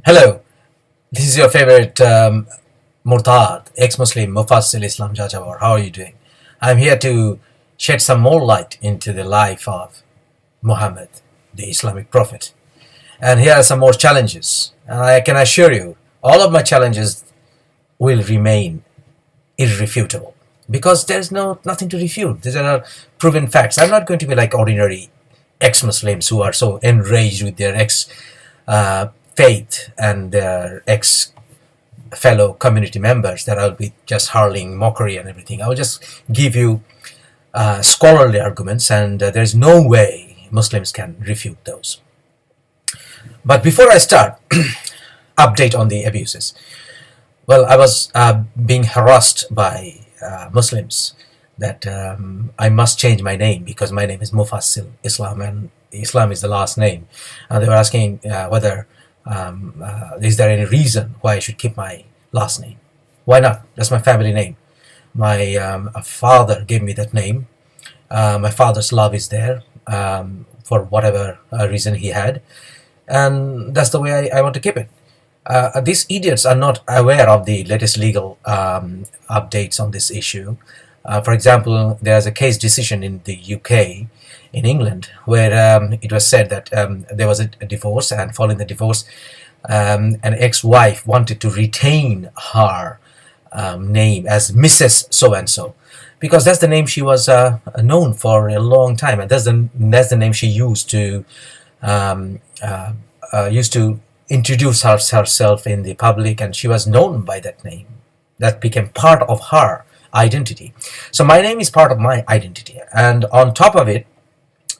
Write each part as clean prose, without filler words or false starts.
Hello, this is your favorite Murtad, ex-Muslim Mufassir Islam Jajawar. How are you doing? I'm here to shed some more light into the life of Muhammad, the Islamic prophet. And here are some more challenges. And I can assure you, all of my challenges will remain irrefutable because there's nothing to refute. These are proven facts. I'm not going to be like ordinary ex-Muslims who are so enraged with their faith and their ex fellow community members that I'll be just hurling mockery and everything. I'll just give you scholarly arguments, and there's no way Muslims can refute those. But before I start, update on the abuses. Well, I was being harassed by Muslims that I must change my name because my name is Mufassir Islam and Islam is the last name. And they were asking whether is there any reason why I should keep my last name? Why not? That's my family name. My father gave me that name. My father's love is there for whatever reason he had. And that's the way I want to keep it. These idiots are not aware of the latest legal updates on this issue. For example, there's a case decision in the UK, in England, where it was said that there was a divorce, and following the divorce, an ex-wife wanted to retain her name as Mrs. So-and-so, because that's the name she was known for a long time, and that's the name she used to introduce herself in the public, and she was known by that name. That became part of her identity. So my name is part of my identity, and on top of it,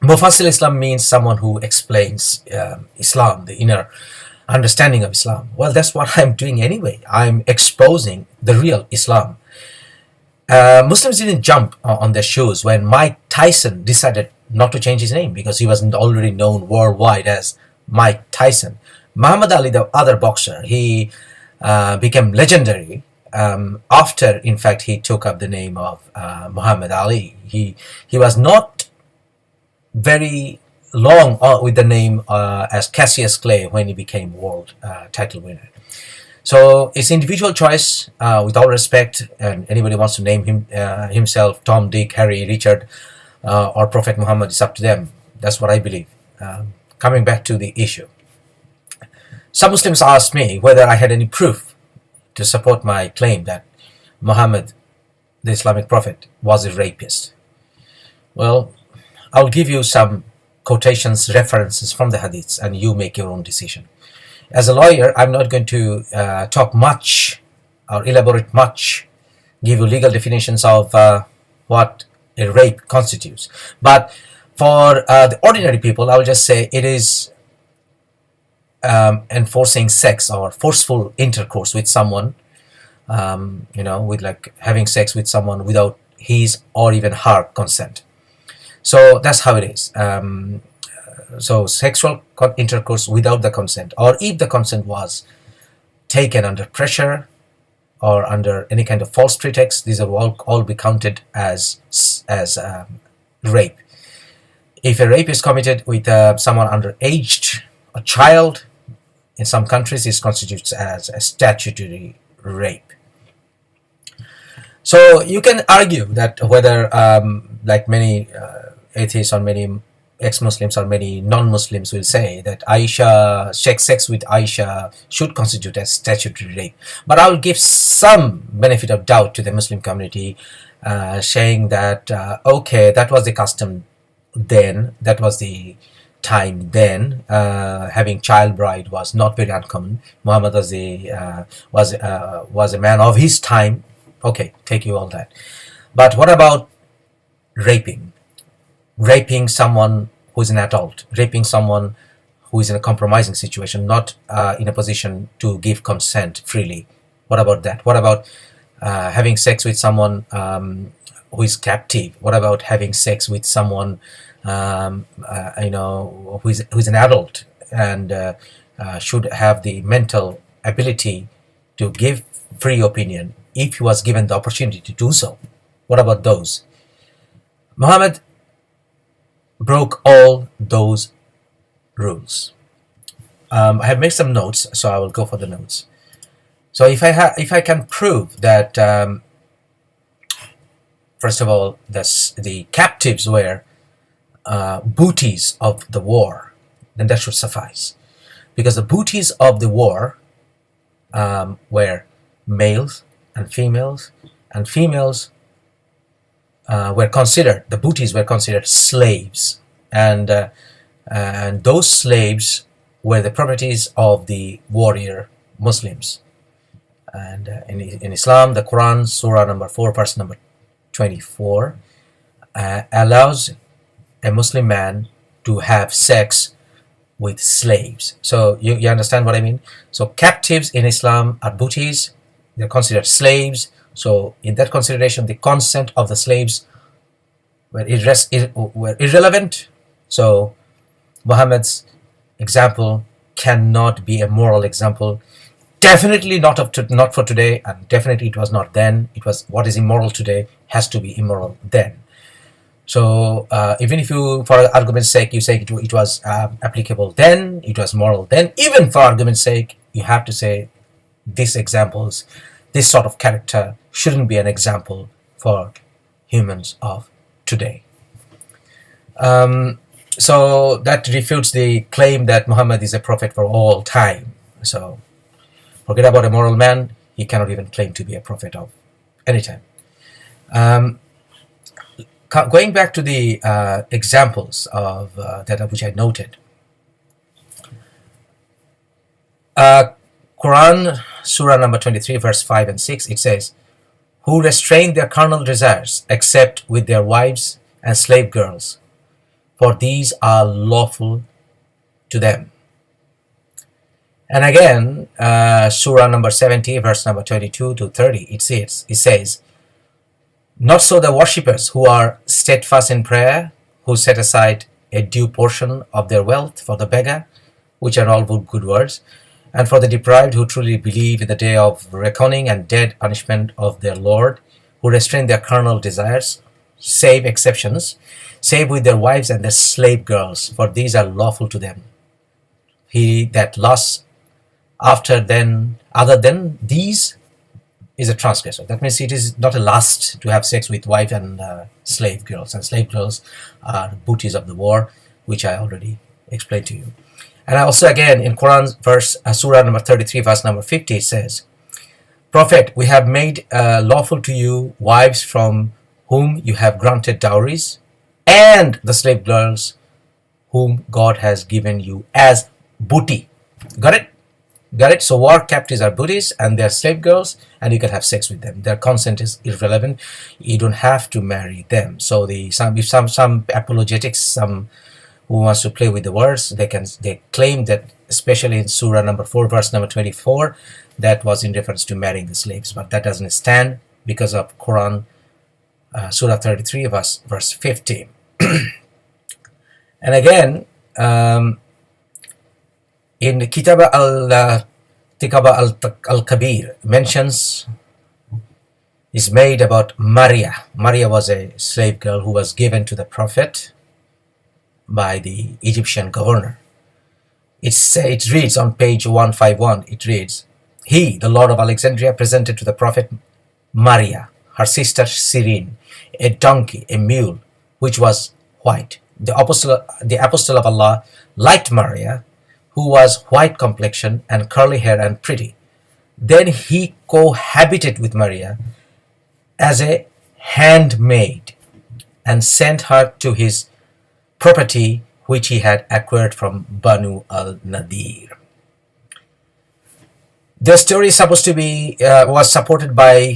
Mufassir Islam means someone who explains Islam, the inner understanding of Islam. Well, that's what I'm doing anyway. I'm exposing the real Islam. Muslims didn't jump on their shoes when Mike Tyson decided not to change his name because he wasn't already known worldwide as Mike Tyson. Muhammad Ali, the other boxer, he became legendary after, in fact, he took up the name of Muhammad Ali. He was not very long with the name as Cassius Clay when he became world title winner. So it's individual choice, with all respect, and anybody wants to name himself Tom, Dick, Harry, Richard, or Prophet Muhammad, it's up to them. That's what I believe. Coming back to the issue. Some Muslims asked me whether I had any proof to support my claim that Muhammad, the Islamic prophet, was a rapist. Well, I'll give you some quotations, references from the hadiths, and you make your own decision. As a lawyer, I'm not going to talk much or elaborate much, give you legal definitions of what a rape constitutes. But for the ordinary people, I'll just say it is enforcing sex or forceful intercourse with someone, with like having sex with someone without his or even her consent. So that's how it is. So sexual intercourse without the consent, or if the consent was taken under pressure or under any kind of false pretext, these are all be counted as rape. If a rape is committed with someone underaged, a child, in some countries, this constitutes as a statutory rape. So you can argue that whether, like many atheists or many ex-Muslims or many non-Muslims will say that sex with Aisha should constitute as statutory rape. But I will give some benefit of doubt to the Muslim community, saying that, okay, that was the custom then, that was the time then. Having child bride was not very uncommon. Muhammad was a man of his time. Okay, take you all that. But what about raping? Raping someone who is an adult, raping someone who is in a compromising situation, not in a position to give consent freely. What about that? What about having sex with someone who is captive? What about having sex with someone who's an adult and should have the mental ability to give free opinion if he was given the opportunity to do so? What about those? Muhammad broke all those rules. I have made some notes, so I will go for the notes. So if I can prove that, first of all, the captives were booties of the war, then that should suffice, because the booties of the war were males, and females the booties were considered slaves, and those slaves were the properties of the warrior Muslims. And in Islam, the Quran, Surah number 4, verse number 24, allows a Muslim man to have sex with slaves. So you understand what I mean? So captives in Islam are booties, they're considered slaves. So in that consideration, the consent of the slaves were irrelevant. So Muhammad's example cannot be a moral example. Definitely not for today, and definitely it was not then. It was what is immoral today has to be immoral then. So even if you, for argument's sake, you say it was applicable then, it was moral then, even for argument's sake, you have to say these examples, this sort of character shouldn't be an example for humans of today. So that refutes the claim that Muhammad is a prophet for all time. So forget about a moral man, he cannot even claim to be a prophet of any time. Going back to the examples of that which I noted, Quran, Surah number 23, verse 5 and 6, it says, "Who restrain their carnal desires, except with their wives and slave girls, for these are lawful to them." And again, Surah number 70, verse number 22 to 30, it says, "Not so the worshippers who are steadfast in prayer, who set aside a due portion of their wealth for the beggar," which are all good words, "and for the deprived who truly believe in the day of reckoning and dead punishment of their Lord, who restrain their carnal desires, save exceptions, save with their wives and their slave girls, for these are lawful to them. He that lusts after then, other than these, is a transgressor." That means it is not a lust to have sex with wife and slave girls. And slave girls are booties of the war, which I already explained to you. And also again in Quran, Surah number 33, verse number 50, it says, "Prophet, we have made lawful to you wives from whom you have granted dowries, and the slave girls whom God has given you as booty." Got it? Got it? So war captives are booties and they're slave girls, and you can have sex with them. Their consent is irrelevant. You don't have to marry them. So some apologetics, some who wants to play with the words, they claim that, especially in Surah number 4, verse number 24, that was in reference to marrying the slaves, but that doesn't stand because of Quran, Surah 33, verse 50. And again, in Kitab al-Kabir, mentions is made about Maria. Maria was a slave girl who was given to the Prophet by the Egyptian governor. It reads on page 151, it reads, "He, the Lord of Alexandria, presented to the Prophet Maria, her sister Cyrene, a donkey, a mule, which was white. The apostle of Allah liked Maria, who was white complexion and curly hair and pretty. Then he cohabited with Maria as a handmaid and sent her to his property which he had acquired from Banu al-Nadir." The story is supposed to be was supported by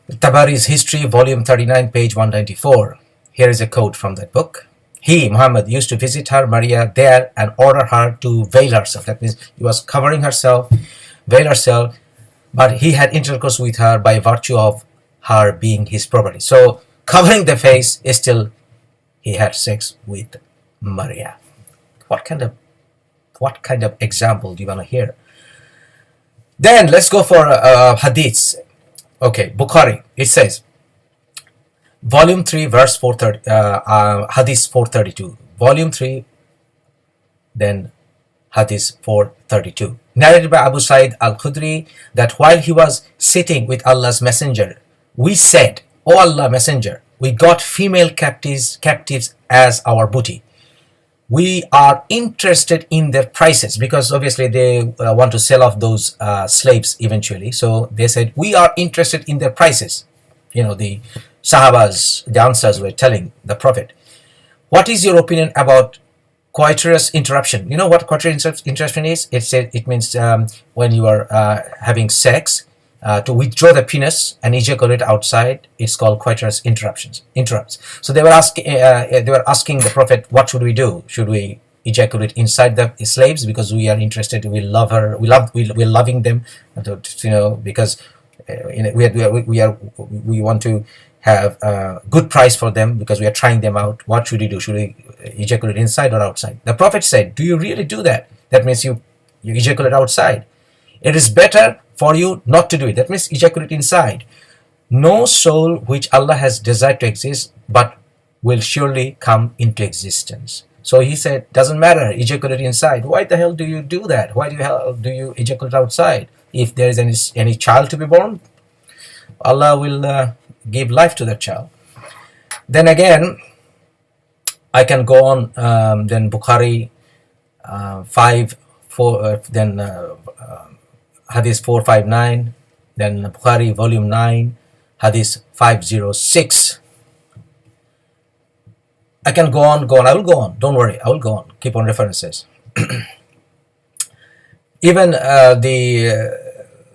Tabari's History, volume 39, page 194. Here is a quote from that book. "He, Muhammad, used to visit her, Maria, there and order her to veil herself." That means he was covering herself, veil herself, but he had intercourse with her by virtue of her being his property. So covering the face is still, he had sex with Maria. What kind of example do you want to hear? Then let's go for hadiths. Okay, Bukhari. It says, Volume 3, verse 430, Hadith 432. Volume 3, then Hadith 432. Narrated by Abu Sa'id al-Khudri that while he was sitting with Allah's Messenger, we said, O Allah Messenger, we got female captives as our booty. We are interested in their prices because obviously they want to sell off those slaves eventually. So they said, we are interested in their prices. The Sahabas, the Ansars were telling the Prophet, what is your opinion about coitus interruption? You know what coitus interruption is? It means when you are having sex, to withdraw the penis and ejaculate outside. It's called coitus interrupts. So they were asking the Prophet, what should we do? Should we ejaculate inside the slaves because we are interested? We love her. We're loving them. Because we want to have a good price for them because we are trying them out. What should we do? Should we ejaculate inside or outside? The Prophet said, do you really do that? That means you ejaculate outside. It is better for you not to do it. That means ejaculate inside. No soul which Allah has desired to exist but will surely come into existence. So he said, doesn't matter, ejaculate inside. Why the hell do you do that? Why do you ejaculate outside? If there is any child to be born, Allah will give life to that child. Then again, I can go on. Then Bukhari 5:4. Then Hadith 459. Then Bukhari volume 9, Hadith 506. I can go on. I will go on. Don't worry. I will go on. Keep on references. Even the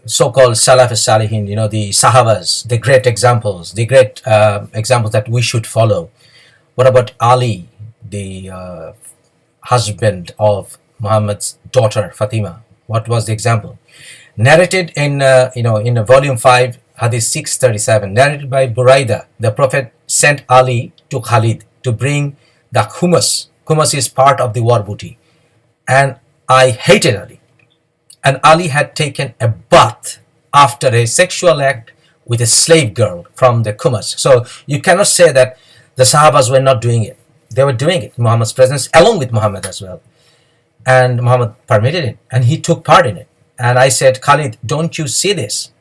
so-called Salaf Salihin, the Sahabas, the great examples, that we should follow. What about Ali, the husband of Muhammad's daughter Fatima? What was the example? Narrated in volume 5, Hadith 637, narrated by Buraida, the Prophet sent Ali to Khalid to bring the hummus. Hummus is part of the war booty. And I hated Ali. And Ali had taken a bath after a sexual act with a slave girl from the hummus. So you cannot say that the Sahabas were not doing it. They were doing it in Muhammad's presence, along with Muhammad as well. And Muhammad permitted it, and he took part in it. And I said, Khalid, don't you see this?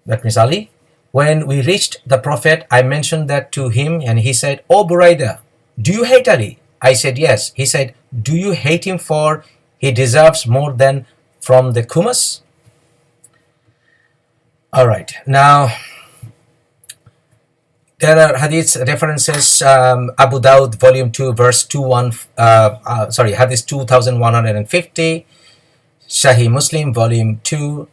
That means Ali. When we reached the Prophet, I mentioned that to him, and he said, Oh Buraida, do you hate Ali? I said, yes. He said, do you hate him for he deserves more than from the hummus? All right. Now, there are hadith references. Abu Dawud, volume 2, verse 21. Hadith 2150. Sahih Muslim, volume 2,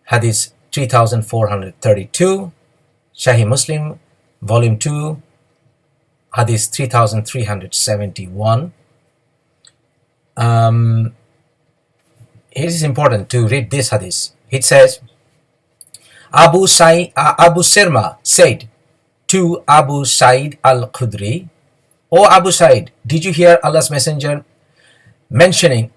hadith 3432. Sahih Muslim, volume 2, hadith 3371. It is important to read this hadith. It says, Abu Sirma said to Abu Sa'id al-Khudri, O Abu Sa'id, did you hear Allah's Messenger mentioning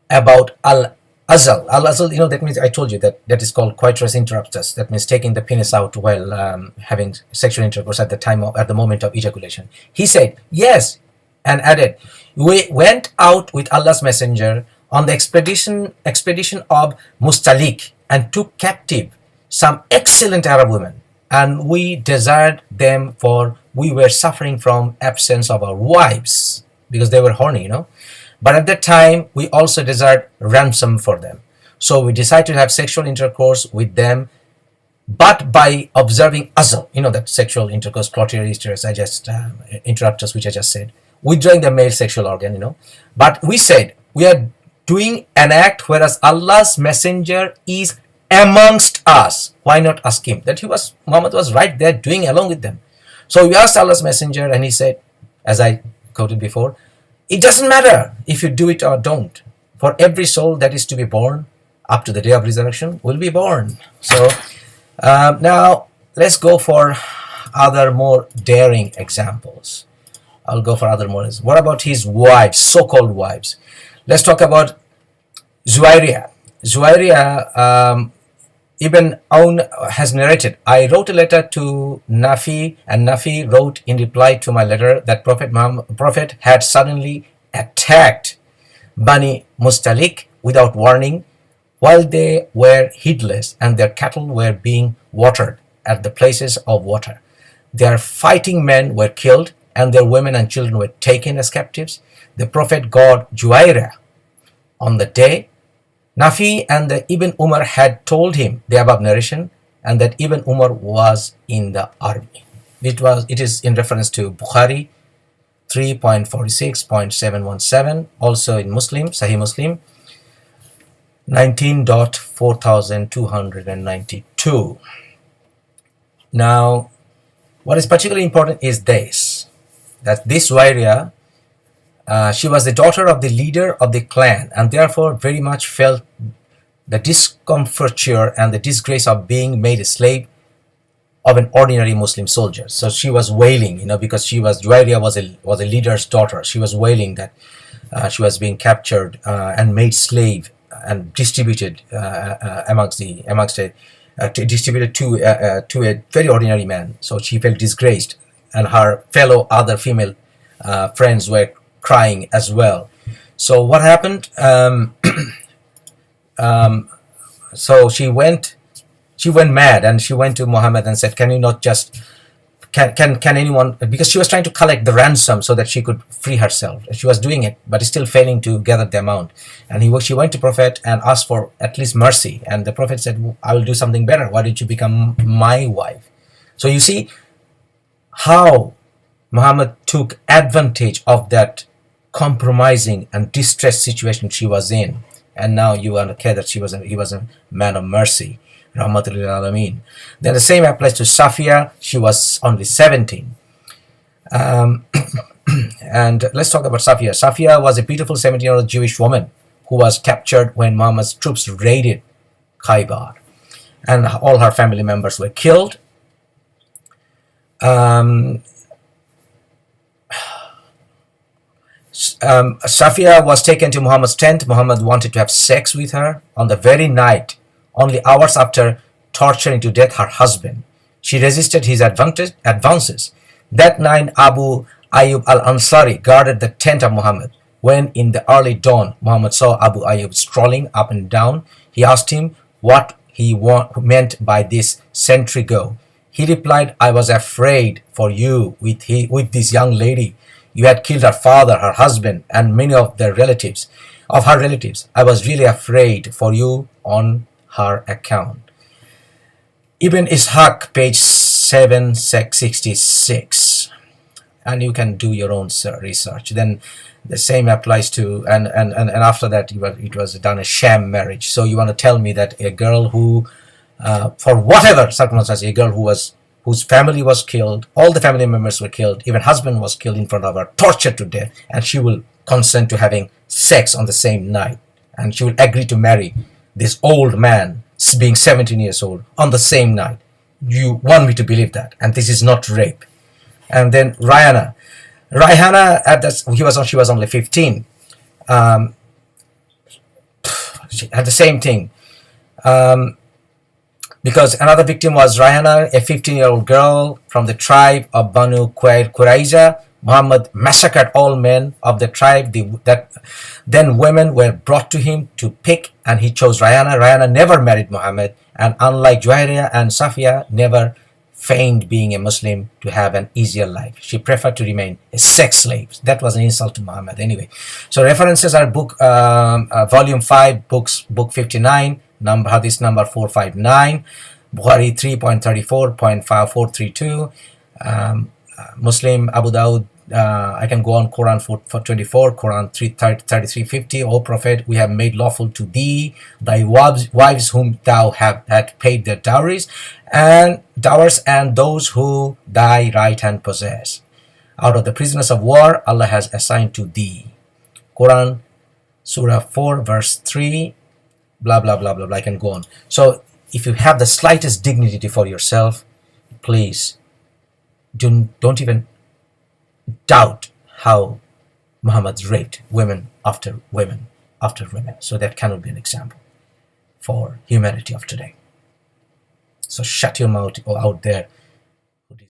about Al-Azal? Al-Azal, that means I told you that is called coitus interruptus. That means taking the penis out while having sexual intercourse at the moment of ejaculation. He said, yes, and added, we went out with Allah's Messenger on the expedition of Mustalik and took captive some excellent Arab women, and we desired them, for we were suffering from absence of our wives because they were horny, But at that time, we also desired ransom for them. So we decided to have sexual intercourse with them, but by observing azal, that sexual intercourse, clitoris, interruptus, which I just said, withdrawing the male sexual organ, But we said, we are doing an act whereas Allah's Messenger is amongst us. Why not ask him? Muhammad was right there doing along with them. So we asked Allah's Messenger, and he said, as I quoted before, it doesn't matter if you do it or don't. For every soul that is to be born up to the day of resurrection will be born. So now let's go for other more daring examples. I'll go for other more. What about his wives, so-called wives? Let's talk about Zuwairiya. Zuwairiya, Ibn Aun has narrated, I wrote a letter to Nafi, and Nafi wrote in reply to my letter that Prophet had suddenly attacked Bani Mustalik without warning, while they were heedless and their cattle were being watered at the places of water. Their fighting men were killed, and their women and children were taken as captives. The prophet God Juwairah on the day. Nafi and the Ibn Umar had told him the above narration, and that Ibn Umar was in the army. It is in reference to Bukhari 3.46.717, also in Muslim, Sahih Muslim 19.4292. Now, what is particularly important is this, that this Juwairiyah, she was the daughter of the leader of the clan, and therefore very much felt the discomfiture and the disgrace of being made a slave of an ordinary Muslim soldier. So she was wailing, because Juwairiyah was a leader's daughter. She was wailing that she was being captured and made slave and distributed distributed to a very ordinary man. So she felt disgraced, and her fellow other female friends were crying as well. So what happened? So she went mad, and she went to Muhammad and said, "Can you not just can anyone?" Because she was trying to collect the ransom so that she could free herself. She was doing it, but still failing to gather the amount. And she went to Prophet and asked for at least mercy. And the Prophet said, "I will do something better. Why don't you become my wife?" So you see how Muhammad took advantage of that compromising and distressed situation she was in. And now you understand that he was a man of mercy. Rahmatul lil Alameen. Then the same applies to Safiya. She was only 17. And let's talk about Safiya. Safiya was a beautiful 17-year-old Jewish woman who was captured when Muhammad's troops raided Khaybar, and all her family members were killed. Safiya was taken to Muhammad's tent. Muhammad wanted to have sex with her on the very night, only hours after torturing to death her husband. She resisted his advances. That night, Abu Ayyub al-Ansari guarded the tent of Muhammad. When in the early dawn, Muhammad saw Abu Ayyub strolling up and down, he asked him what he meant by this sentry go. He replied, "I was afraid for you with this young lady. You had killed her father, her husband, and many of her relatives. I was really afraid for you on her account." Ibn Ishaq, page 766, and you can do your own research. Then the same applies to, and after that it was done a sham marriage. So you want to tell me that a girl who, for whatever circumstances, a girl whose family was killed, all the family members were killed, even husband was killed in front of her, tortured to death, and she will consent to having sex on the same night, and she will agree to marry this old man being 17 years old on the same night. You want me to believe that? And this is not rape. And then Rayhana she was only 15. She had the same thing. Because another victim was Rayhana, a 15-year-old girl from the tribe of Banu Qurayza. Muhammad massacred all men of the tribe. Then women were brought to him to pick, and he chose Rayhana. Rayhana never married Muhammad, and unlike Juwairiyah and Safiya, never feigned being a Muslim to have an easier life. She preferred to remain a sex slave. That was an insult to Muhammad anyway. So references are volume 5, book 59, hadith number 459, Bukhari 3.34.5432, Muslim, Abu Dawud, I can go on, Quran 424, Quran 3350. O Prophet, we have made lawful to thee thy wives whom thou had paid their dowries, and those who thy right hand possess. Out of the prisoners of war, Allah has assigned to thee. Quran, Surah 4, verse 3, blah, blah, blah, blah, blah. I can go on. So if you have the slightest dignity for yourself, please don't even doubt how Muhammad raped women after women after women. So that cannot be an example for humanity of today. So shut your mouth out there